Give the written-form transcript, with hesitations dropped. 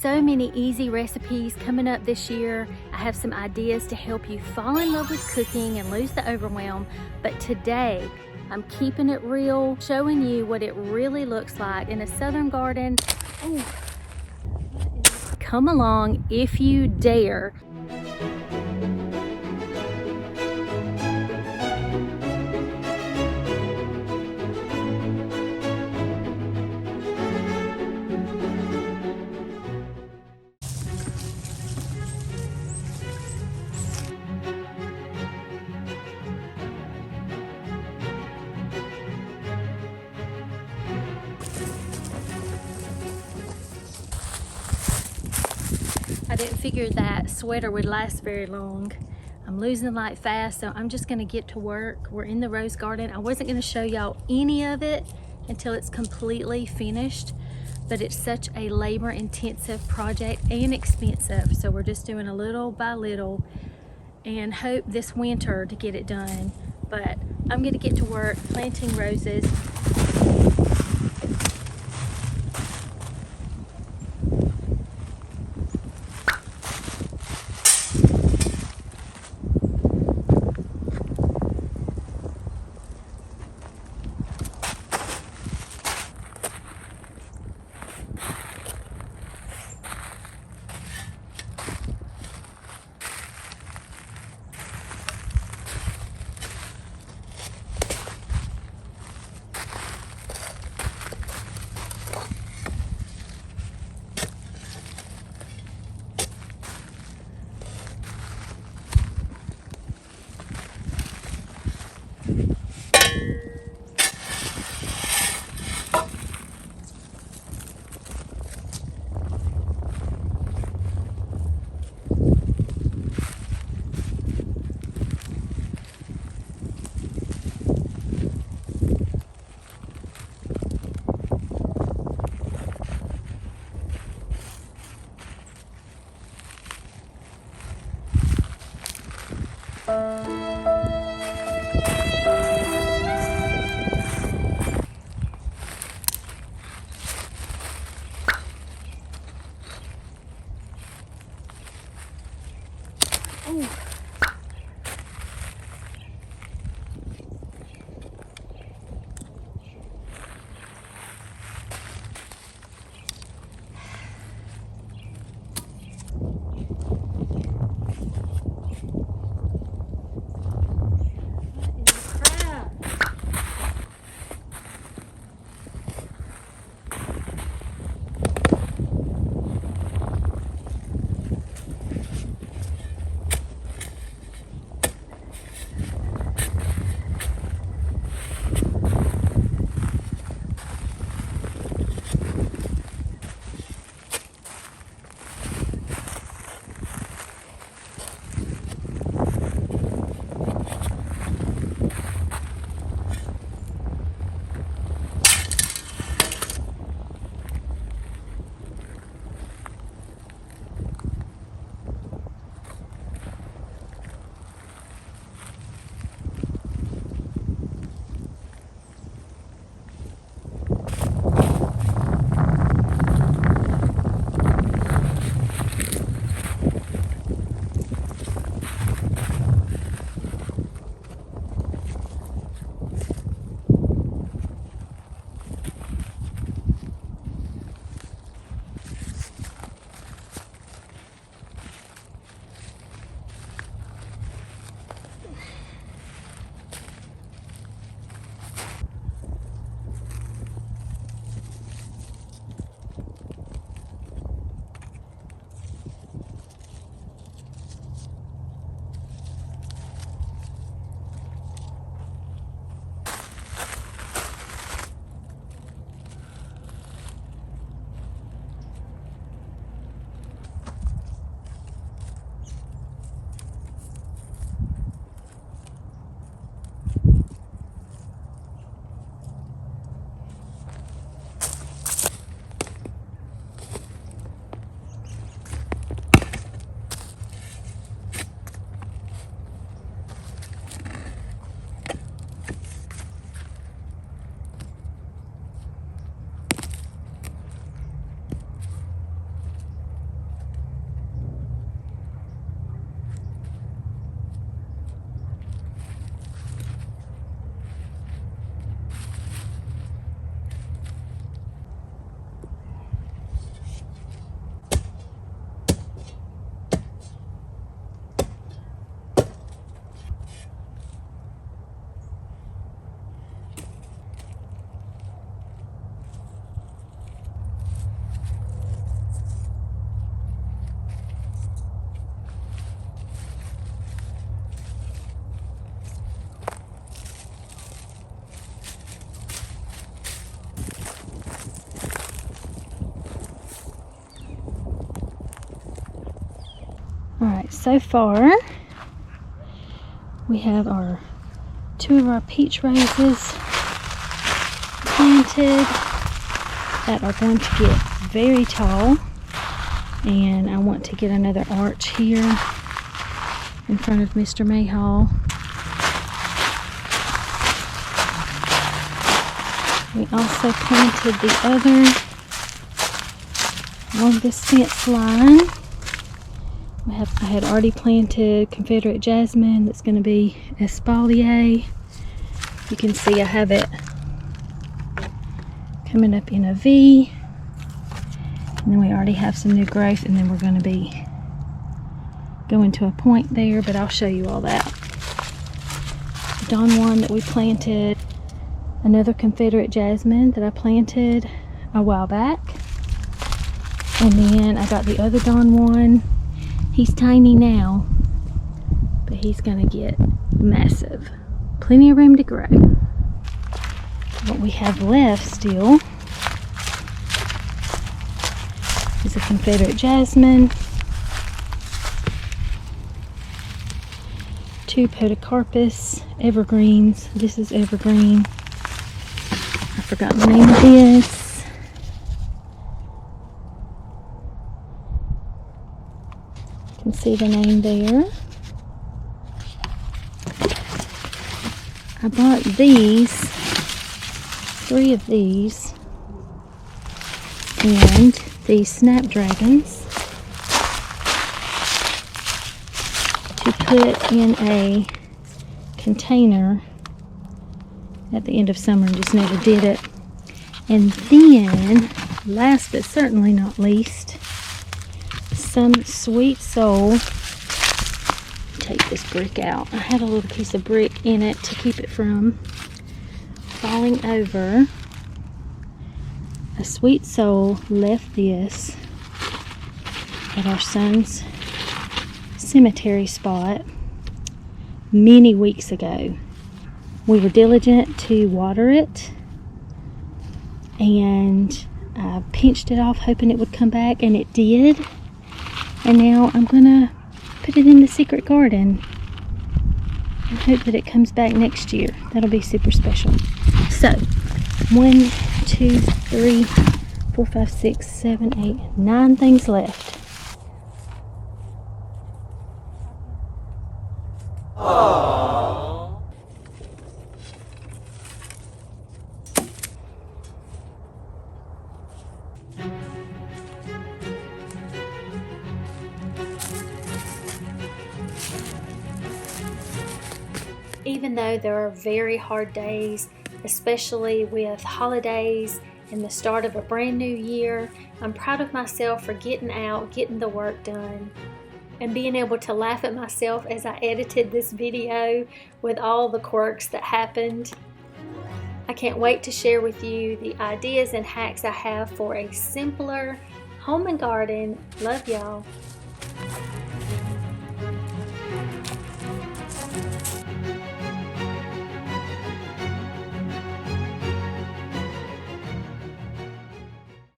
so many easy recipes coming up this year. I have some ideas to help you fall in love with cooking and lose the overwhelm. But today, I'm keeping it real, showing you what it really looks like in a southern garden. Ooh. Come along if you dare. I didn't figure that sweater would last very long. I'm losing light fast, so I'm just gonna get to work. We're in the rose garden. I wasn't gonna show y'all any of it until it's completely finished, but it's such a labor-intensive project and expensive, so we're just doing a little by little and hope this winter to get it done. But I'm gonna get to work planting roses. Ooh. Alright, so far we have two of our peach roses planted that are going to get very tall, and I want to get another arch here in front of Mr. Mayhaw. We also planted the other along this fence line. I had already planted confederate jasmine that's going to be espalier. You can see I have it coming up in a V, and then we already have some new growth, and then we're going to be going to a point there, but I'll show you all that. The Don Juan that we planted, another confederate jasmine that I planted a while back, and then I got the other Don Juan. He's tiny now, but he's gonna get massive. Plenty of room to grow. What we have left still is a confederate jasmine, two podocarpus evergreens. This is evergreen. I forgot the name of this. You can see the name there. I bought these, 3 of these, and these snapdragons to put in a container at the end of summer, and just never did it. And then, last but certainly not least, some sweet soul. Take this brick out. I had a little piece of brick in it to keep it from falling over. A sweet soul left this at our son's cemetery spot many weeks ago. We were diligent to water it, and I pinched it off hoping it would come back, and it did. And now I'm gonna put it in the secret garden and hope that it comes back next year. That'll be super special. So 1, 2, 3, 4, 5, 6, 7, 8, 9 things left. Aww. Even though there are very hard days, especially with holidays and the start of a brand new year, I'm proud of myself for getting out, getting the work done, and being able to laugh at myself as I edited this video with all the quirks that happened. I can't wait to share with you the ideas and hacks I have for a simpler home and garden. Love y'all.